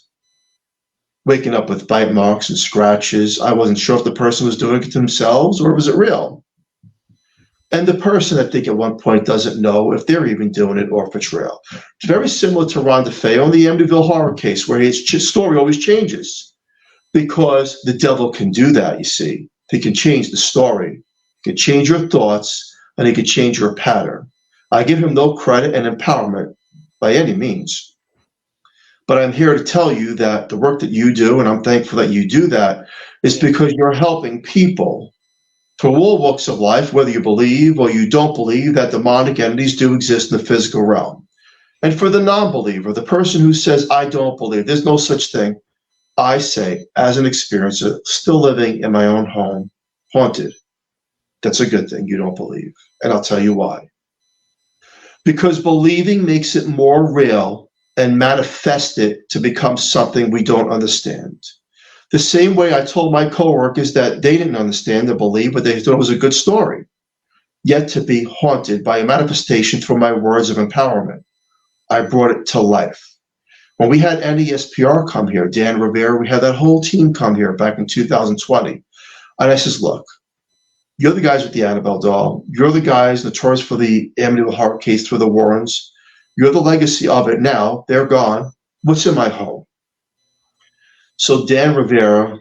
Waking up with bite marks and scratches. I wasn't sure if the person was doing it to themselves or was it real. And the person, I think, at one point doesn't know if they're even doing it or if it's real. It's very similar to Ron DeFeo in the Amityville horror case, where his story always changes because the devil can do that, you see. He can change the story, he can change your thoughts, and he can change your pattern. I give him no credit and empowerment by any means. But I'm here to tell you that the work that you do, and I'm thankful that you do that, is because you're helping people from all walks of life, whether you believe or you don't believe that demonic entities do exist in the physical realm. And for the non-believer, the person who says, I don't believe, there's no such thing, I say, as an experiencer, still living in my own home, haunted, that's a good thing. You don't believe. And I'll tell you why. Because believing makes it more real and manifest it to become something we don't understand. The same way I told my coworkers that they didn't understand or believe, but they thought it was a good story, yet to be haunted by a manifestation through my words of empowerment. I brought it to life. When we had NESPR come here, Dan Rivera, we had that whole team come here back in 2020. And I says, look, you're the guys with the Annabelle doll. You're the guys notorious for the Amityville horror case through the Warrens. You're the legacy of it now. They're gone. What's in my home? So Dan Rivera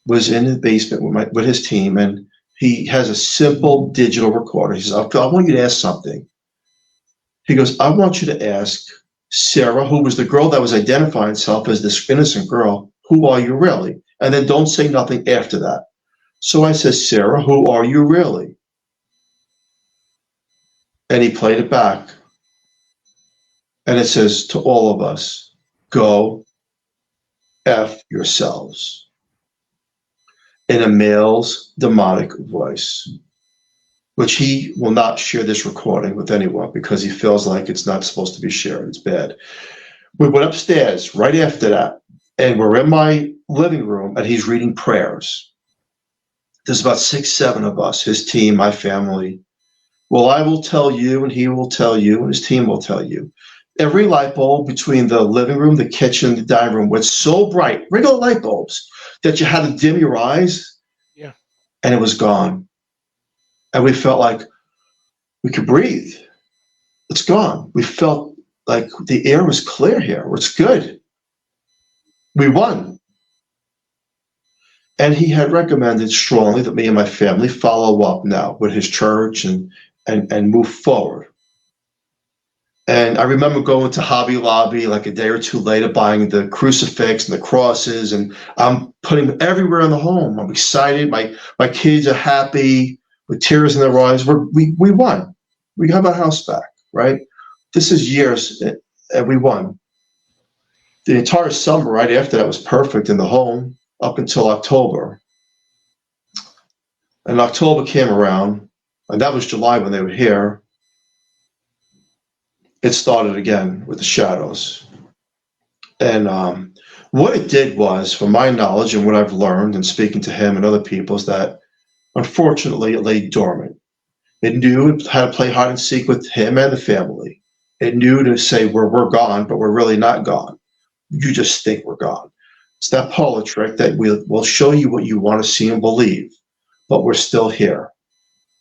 was in the basement with his team, and he has a simple digital recorder. He says, I want you to ask something. He goes, I want you to ask Sarah, who was the girl that was identifying herself as this innocent girl, who are you really? And then don't say nothing after that. So I said, Sarah, who are you really? And he played it back. And it says to all of us, go F yourselves. In a male's demonic voice, which he will not share this recording with anyone because he feels like it's not supposed to be shared. It's bad. We went upstairs right after that, and we're in my living room, and he's reading prayers. There's about 6, 7 of us, his team, my family. Well, I will tell you, and he will tell you, and his team will tell you. Every light bulb between the living room, the kitchen, the dining room was so bright, regular light bulbs, that you had to dim your eyes. Yeah. And it was gone. And we felt like we could breathe. It's gone. We felt like the air was clear here. It's good. We won. And he had recommended strongly that me and my family follow up now with his church and move forward. And I remember going to Hobby Lobby like a day or two later, buying the crucifix and the crosses, and I'm putting them everywhere in the home. I'm excited. My kids are happy with tears in their eyes. We won. We got our house back, right? This is years, and we won. The entire summer right after that was perfect in the home up until October. And October came around, and that was July when they were here. It started again with the shadows. And what it did was, from my knowledge and what I've learned and speaking to him and other people, is that unfortunately it lay dormant. It knew how to play hide and seek with him and the family. It knew to say we're gone, but we're really not gone. You just think we're gone. It's that parlor trick that we'll show you what you want to see and believe, but we're still here.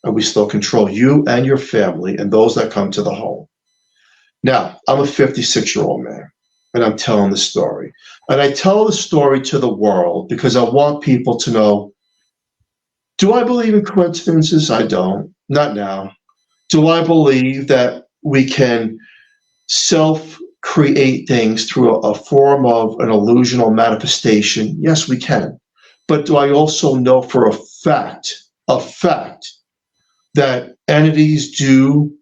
And we still control you and your family and those that come to the home. Now, I'm a 56-year-old man, and I'm telling the story. And I tell the story to the world because I want people to know, do I believe in coincidences? I don't. Not now. Do I believe that we can self-create things through a form of an illusional manifestation? Yes, we can. But do I also know for a fact, that entities do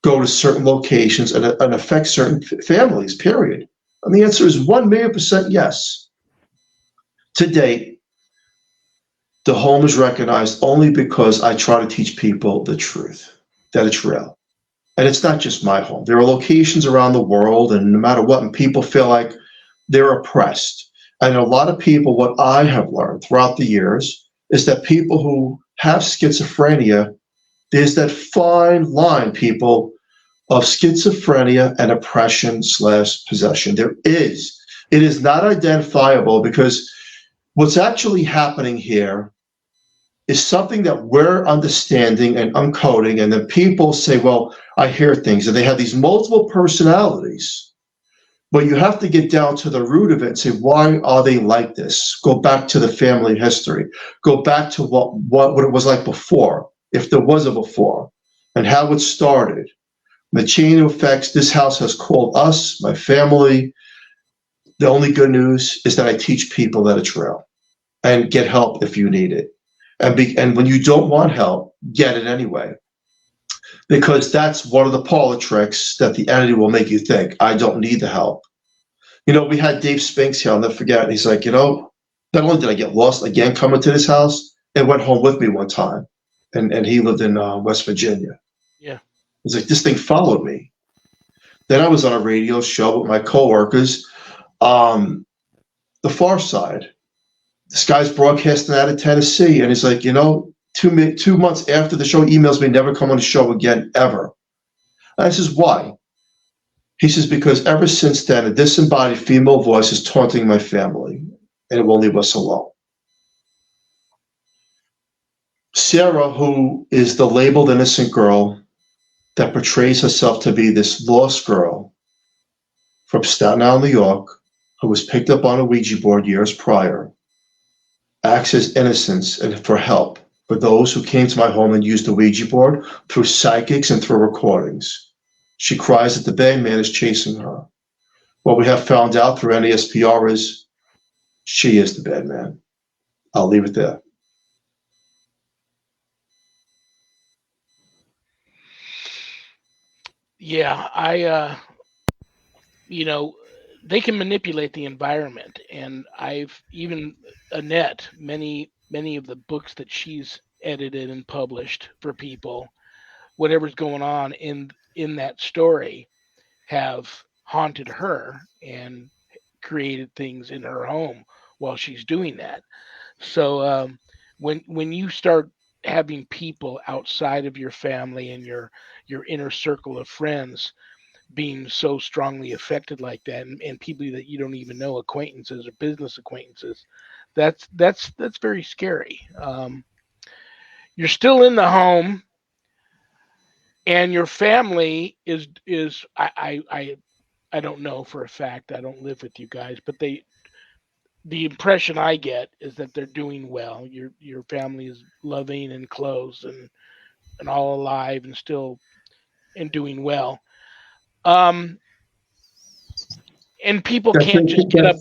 go to certain locations and affect certain families, period? And the answer is 1,000,000% yes. To date, the home is recognized only because I try to teach people the truth, that it's real. And it's not just my home. There are locations around the world, and no matter what, and people feel like they're oppressed. And a lot of people, what I have learned throughout the years is that people who have schizophrenia, there's that fine line, people, of schizophrenia and oppression/possession. There is. It is not identifiable because what's actually happening here is something that we're understanding and uncoding, and then people say, well, I hear things, and they have these multiple personalities. But you have to get down to the root of it and say, why are they like this? Go back to the family history. Go back to what it was like before, if there was a before, and how it started. The chain of effects this house has called us, my family. The only good news is that I teach people that it's real, and get help if you need it. And when you don't want help, get it anyway. Because that's one of the parlor tricks that the entity will make you think, I don't need the help. We had Dave Spinks here, I'll never forget. And he's like, not only did I get lost again coming to this house, it went home with me one time. And he lived in West Virginia. Yeah. He's like, this thing followed me. Then I was on a radio show with my coworkers, The Far Side. This guy's broadcasting out of Tennessee, and he's like, 2 months after the show, emails me, never come on the show again, ever. And I says, why? He says, because ever since then, a disembodied female voice is taunting my family, and it won't leave us alone. Sarah, who is the labeled innocent girl that portrays herself to be this lost girl from Staten Island, New York, who was picked up on a Ouija board years prior, acts as innocence and for help for those who came to my home and used the Ouija board through psychics and through recordings. She cries that the bad man is chasing her. What we have found out through NASPR is she is the bad man. I'll leave it there. Yeah, they can manipulate the environment, and I've even Annette, many of the books that she's edited and published for people, whatever's going on in that story have haunted her and created things in her home while she's doing that. So when you start having people outside of your family and your inner circle of friends being so strongly affected like that, and people that you don't even know, acquaintances or business acquaintances, that's very scary. You're still in the home, and your family is I don't know for a fact. I don't live with you guys, but the impression I get is that they're doing well. Your family is loving and close and all alive and still and doing well. And people can't just get up.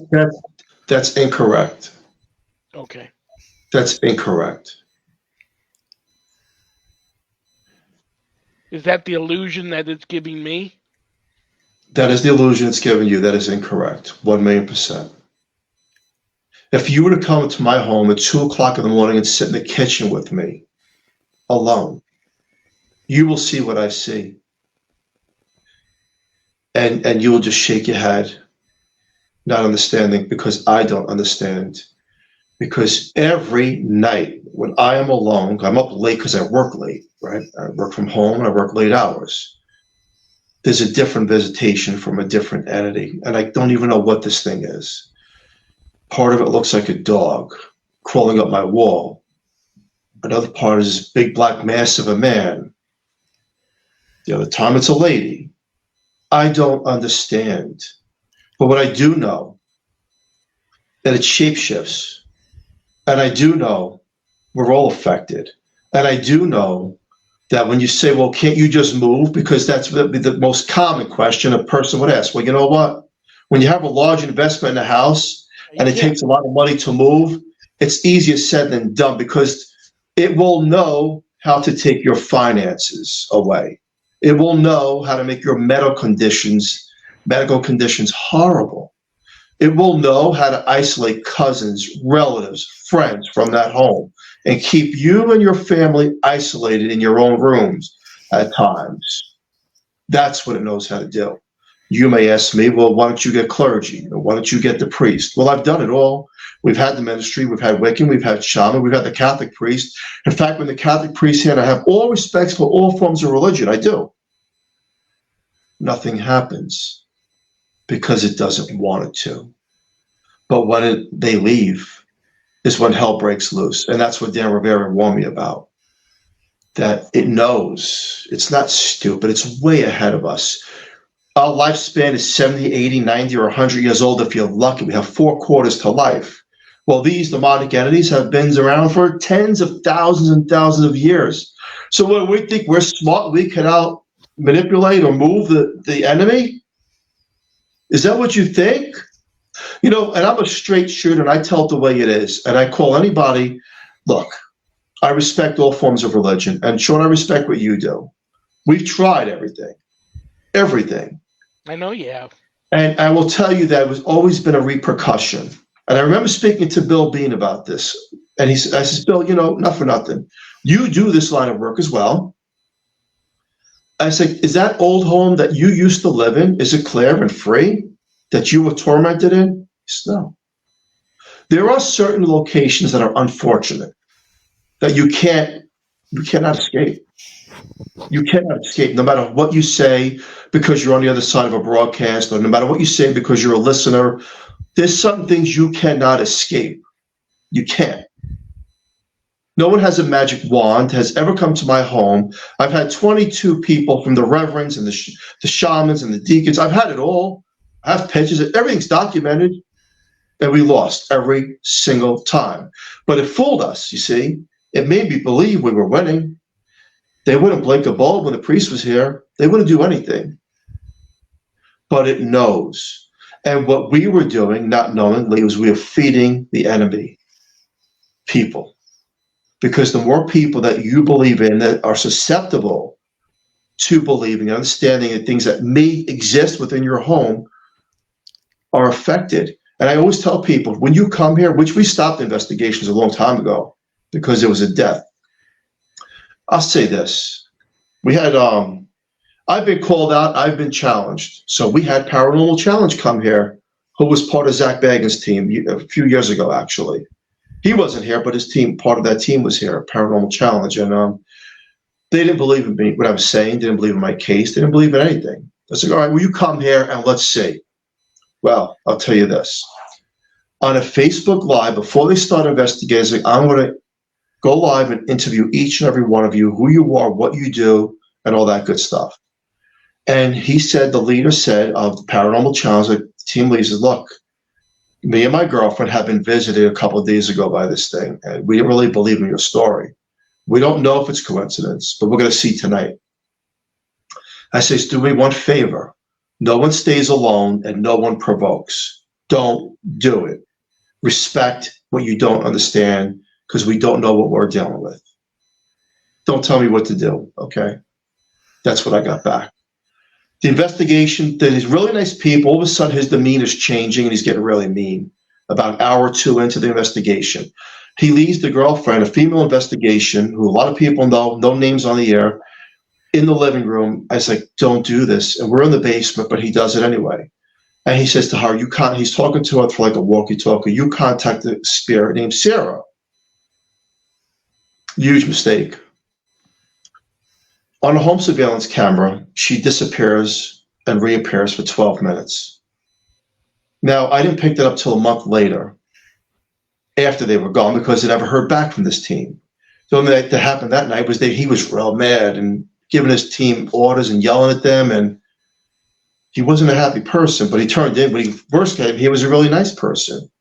That's incorrect. Okay. That's incorrect. Is that the illusion that it's giving me? That is the illusion it's giving you. That is incorrect. 1,000,000%. If you were to come to my home at 2:00 in the morning and sit in the kitchen with me alone, you will see what I see. And you will just shake your head, not understanding, because I don't understand. Because every night when I am alone, I'm up late because I work late, right? I work from home and I work late hours. There's a different visitation from a different entity, and I don't even know what this thing is. Part of it looks like a dog crawling up my wall. Another part is this big black mass of a man. The other time it's a lady. I don't understand. But what I do know, that it shapeshifts. And I do know we're all affected. And I do know that when you say, well, can't you just move? Because that's the most common question a person would ask. Well, you know what? When you have a large investment in a house and it takes a lot of money to move, it's easier said than done because it will know how to take your finances away. It will know how to make your medical conditions horrible. It will know how to isolate cousins, relatives, friends from that home and keep you and your family isolated in your own rooms at times. That's what it knows how to do. You may ask me, well, why don't you get clergy? Or why don't you get the priest? Well, I've done it all. We've had the ministry, we've had Wiccan, we've had Shaman, we've had the Catholic priest. In fact, when the Catholic priest here, and I have all respects for all forms of religion, I do. Nothing happens because it doesn't want it to. But when they leave is when hell breaks loose. And that's what Dan Rivera warned me about. That it knows. It's not stupid. It's way ahead of us. Our lifespan is 70, 80, 90, or 100 years old if you're lucky. We have 4 quarters to life. Well, these demonic entities have been around for tens of thousands and thousands of years. So when we think we're smart, we can out manipulate or move the enemy? Is that what you think? You know, and I'm a straight shooter, and I tell it the way it is. And I call anybody, look, I respect all forms of religion. And Shawn, I respect what you do. We've tried everything. Everything. I know you have. And I will tell you that there's always been a repercussion. And I remember speaking to Bill Bean about this. And I said, Bill, you know, not for nothing. You do this line of work as well. I said, is that old home that you used to live in, is it clear and free that you were tormented in? He said, no. There are certain locations that are unfortunate, that you cannot escape. You cannot escape, no matter what you say, because you're on the other side of a broadcast, or no matter what you say because you're a listener. There's some things you cannot escape. You can't. No one has a magic wand, has ever come to my home. I've had 22 people from the reverends and the shamans and the deacons. I've had it all. I have pictures. Everything's documented. And we lost every single time. But it fooled us, you see. It made me believe we were winning. They wouldn't blink a bulb when the priest was here. They wouldn't do anything. But it knows. And what we were doing, not knowingly, was we were feeding the enemy people. Because the more people that you believe in that are susceptible to believing and understanding the things that may exist within your home are affected. And I always tell people, when you come here, which we stopped investigations a long time ago because there was a death. I'll say this. We had, I've been called out, I've been challenged. So we had Paranormal Challenge come here, who was part of Zach Baggins' team a few years ago, actually. He wasn't here, but his team, part of that team was here, Paranormal Challenge. And they didn't believe in me, what I was saying, didn't believe in my case, they didn't believe in anything. I said, all right, will you come here and let's see. Well, I'll tell you this. On a Facebook Live, before they start investigating, I'm going to go live and interview each and every one of you, who you are, what you do, and all that good stuff. And he said, the leader said of the Paranormal Challenge, the team leader said, look, me and my girlfriend have been visited a couple of days ago by this thing, and we didn't really believe in your story. We don't know if it's coincidence, but we're going to see tonight. I say, do me one favor. No one stays alone and no one provokes. Don't do it. Respect what you don't understand, because we don't know what we're dealing with. Don't tell me what to do, okay? That's what I got back. The investigation, there's really nice people. All of a sudden, his demeanor is changing, and he's getting really mean. About an hour or two into the investigation, he leaves the girlfriend, a female investigation, who a lot of people know, no names on the air, in the living room. I was like, don't do this. And we're in the basement, but he does it anyway. And he says to her, he's talking to her for like a walkie-talkie, you contact the spirit named Sarah. Huge mistake. On a home surveillance camera, she disappears and reappears for 12 minutes. Now, I didn't pick that up till a month later, after they were gone, because I never heard back from this team. The only thing that happened that night was that he was real mad and giving his team orders and yelling at them, and he wasn't a happy person, but he turned in. When he first came, he was a really nice person.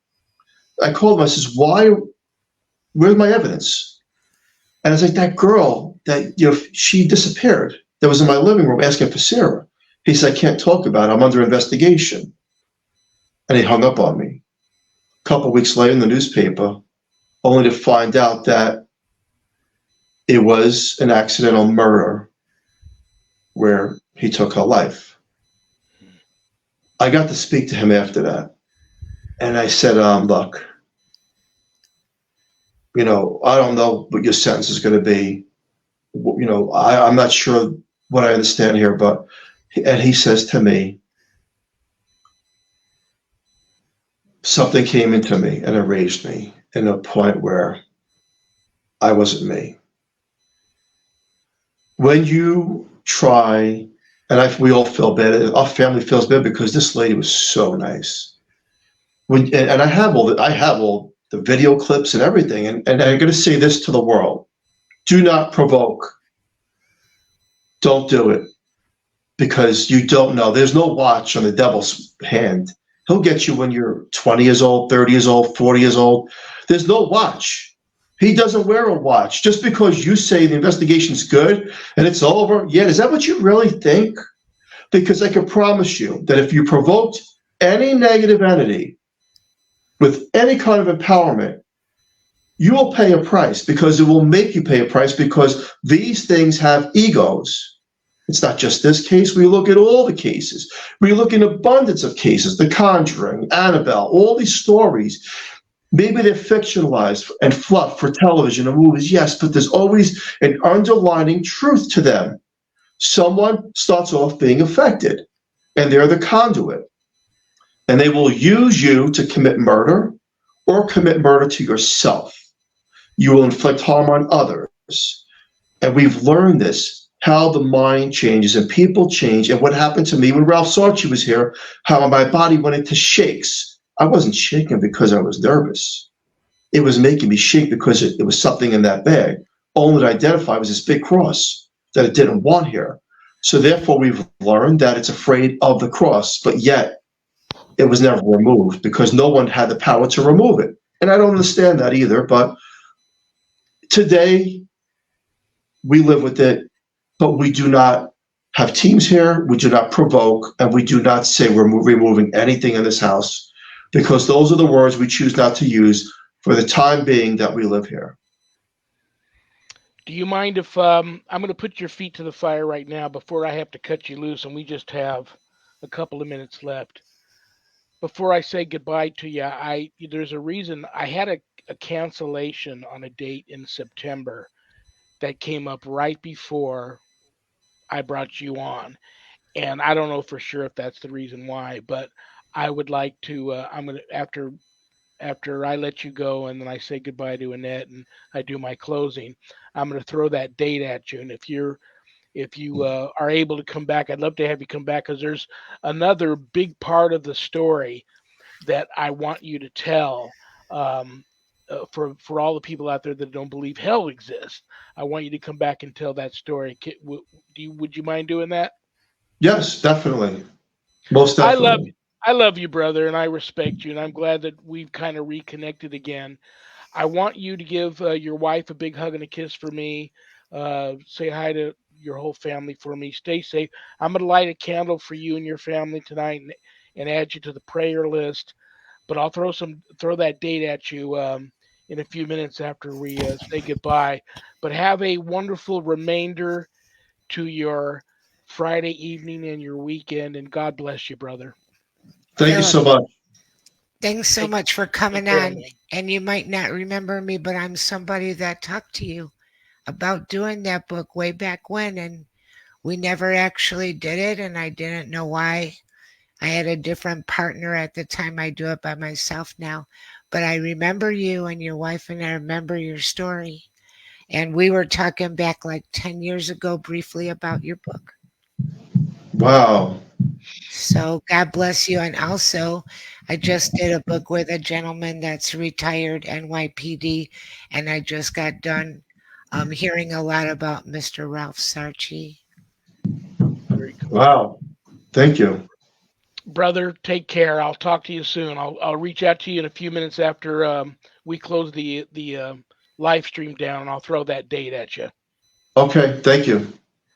I called him, I says, where's my evidence? And it's like that girl that, she disappeared. That was in my living room asking for Sarah. He said, I can't talk about it. I'm under investigation. And he hung up on me. A couple of weeks later in the newspaper, only to find out that it was an accidental murder where he took her life. I got to speak to him after that. And I said, look, I don't know what your sentence is going to be. I'm not sure what I understand here, and he says to me, something came into me and enraged me in a point where I wasn't me. When you try, and we all feel bad, our family feels bad because this lady was so nice. And I have all the video clips and everything, and I'm going to say this to the world: do not provoke. Don't do it, because you don't know. There's no watch on the devil's hand. He'll get you when you're 20 years old, 30 years old, 40 years old. There's no watch. He doesn't wear a watch. Just because you say the investigation's good and it's over, yeah, is that what you really think? Because I can promise you that if you provoked any negative entity with any kind of empowerment, you will pay a price, because it will make you pay a price, because these things have egos. It's not just this case. We look at all the cases. We look at an abundance of cases, The Conjuring, Annabelle, all these stories. Maybe they're fictionalized and fluff for television and movies, yes, but there's always an underlying truth to them. Someone starts off being affected, and they're the conduit. And they will use you to commit murder or commit murder to yourself. You will inflict harm on others. And we've learned this, how the mind changes and people change. And what happened to me when Ralph Sarchi was here, how my body went into shakes. I wasn't shaking because I was nervous. It was making me shake because it was something in that bag. Only to identify was this big cross that it didn't want here. So therefore, we've learned that it's afraid of the cross, but yet it was never removed because no one had the power to remove it. And I don't understand that either, but today we live with it, but we do not have teams here. We do not provoke, and we do not say we're removing anything in this house, because those are the words we choose not to use for the time being that we live here. Do you mind if I'm going to put your feet to the fire right now before I have to cut you loose, and we just have a couple of minutes left? Before I say goodbye to you, there's a reason I had a cancellation on a date in September that came up right before I brought you on, and I don't know for sure if that's the reason why, but I would like to. I'm gonna after I let you go and then I say goodbye to Annette and I do my closing. I'm gonna throw that date at you, and if you are able to come back, I'd love to have you come back, because there's another big part of the story that I want you to tell. For all the people out there that don't believe hell exists, I want you to come back and tell that story. Would you mind doing that? Yes, definitely. Most I love definitely. I love you, brother, and I respect you, and I'm glad that we've kind of reconnected again. I want you to give your wife a big hug and a kiss for me. Say hi to your whole family for me. Stay safe. I'm gonna light a candle for you and your family tonight, and add you to the prayer list. But I'll throw that date at you in a few minutes after we say goodbye. But have a wonderful remainder to your Friday evening and your weekend, and God bless you, brother. Thank you Philip, so much. thanks so Take, much for take coming care, on. man. And you might not remember me, but I'm somebody that talked to you about doing that book way back when, and we never actually did it, and I didn't know why. I had a different partner at the time. I do it by myself now. But I remember you and your wife, and I remember your story. And we were talking back like 10 years ago briefly about your book. Wow. So God bless you. And also, I just did a book with a gentleman that's retired NYPD, and I just got done hearing a lot about Mr. Ralph Sarchi. Very cool. Wow. Thank you. Brother, take care. I'll talk to you soon. I'll reach out to you in a few minutes after we close the live stream down, and I'll throw that date at you. Okay, thank you.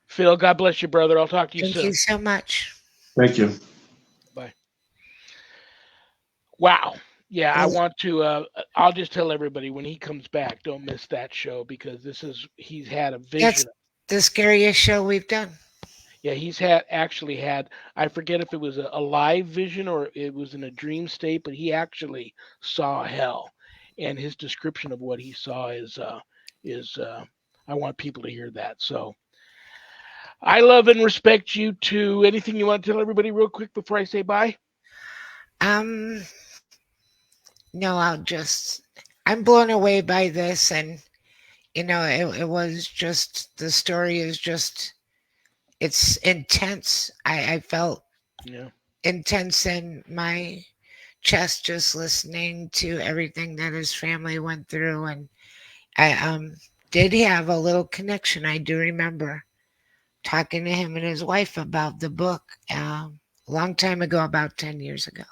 Phil, God bless you, brother. I'll talk to you Thank soon. you so much. Thank you. Bye. Wow. Yeah, I Well, want to. I'll just tell everybody when he comes back, don't miss that show because he's had a that's vision. the scariest show we've done. Yeah, he's had. I forget if it was a live vision or it was in a dream state, but he actually saw hell, and his description of what he saw is. I want people to hear that. So I love and respect you too. Anything you want to tell everybody real quick before I say bye? Um, no, I'm blown away by this. And, it was just, the story is just, it's intense. I felt Yeah. intense in my chest just listening to everything that his family went through. And I did have a little connection. I do remember talking to him and his wife about the book a long time ago, about 10 years ago.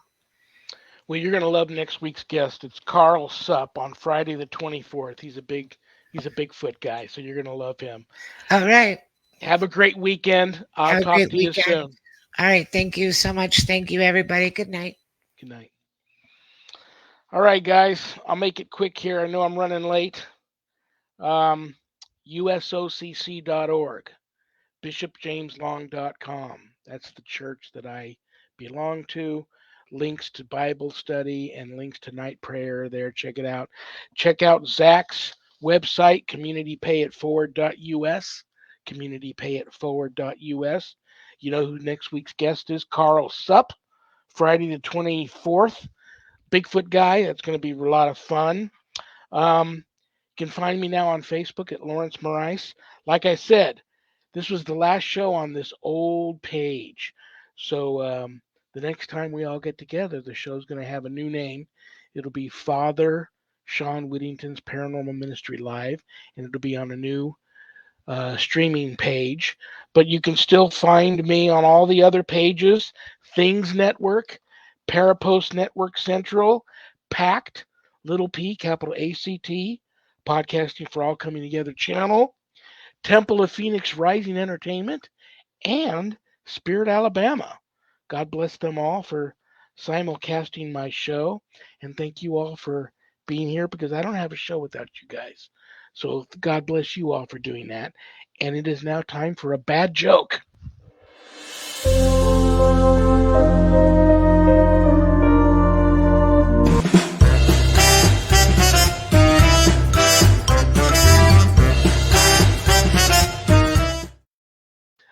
Well, you're gonna love next week's guest. It's Carl Supp on Friday the 24th. He's a Bigfoot guy, so you're gonna love him. All right. Have a great weekend. I'll Have a talk great to you weekend. soon. All right. Thank you so much. Thank you, everybody. Good night. Good night. All right, guys. I'll make it quick here. I know I'm running late. Um, usocc.org, bishopjameslong.com. That's the church that I belong to. Links to Bible study and links to night prayer there. Check it out. Check out Zach's website, communitypayitforward.us. Communitypayitforward.us. You know who next week's guest is? Carl Supp, Friday the 24th. Bigfoot guy. That's going to be a lot of fun. You can find me now on Facebook at Lawrence Morais. Like I said, this was the last show on this old page. So the next time we all get together, the show's going to have a new name. It'll be Father Shawn Whittington's Paranormal Ministry Live, and it'll be on a new streaming page. But you can still find me on all the other pages: Things Network, Parapost Network Central, Pact, Little P, capital ACT, Podcasting for All Coming Together channel, Temple of Phoenix Rising Entertainment, and Spirit Alabama. God bless them all for simulcasting my show. And thank you all for being here because I don't have a show without you guys. So God bless you all for doing that. And it is now time for a bad joke.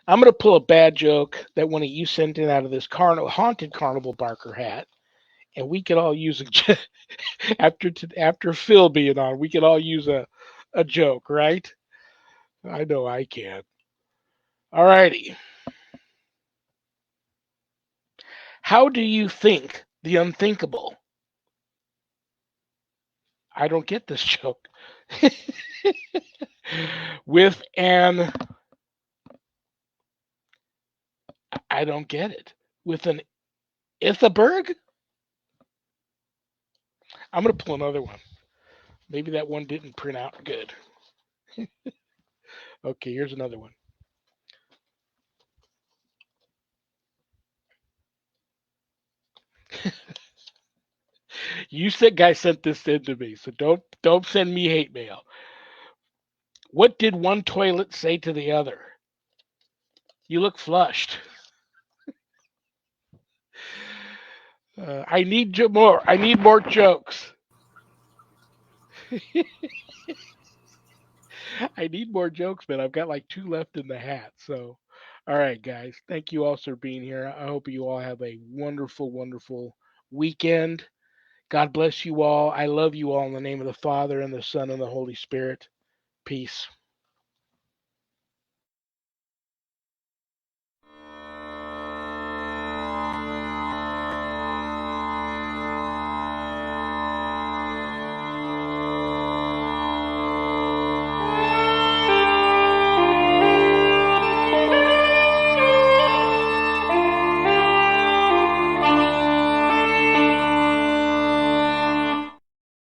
I'm going to pull a bad joke that one of you sent in out of this haunted carnival barker hat. And we could all use after Phil being on, we could all use a joke, right? I know I can. All righty. How do you think the unthinkable? I don't get this joke. With an I don't get it. With an Ithaberg? I'm gonna pull another one. Maybe that one didn't print out good. Okay, here's another one. You said guy sent this in to me, so don't send me hate mail. What did one toilet say to the other? You look flushed. I need more. I need more jokes. I need more jokes, man. I've got like two left in the hat. So, all right, guys. Thank you all for being here. I hope you all have a wonderful, wonderful weekend. God bless you all. I love you all in the name of the Father and the Son and the Holy Spirit. Peace.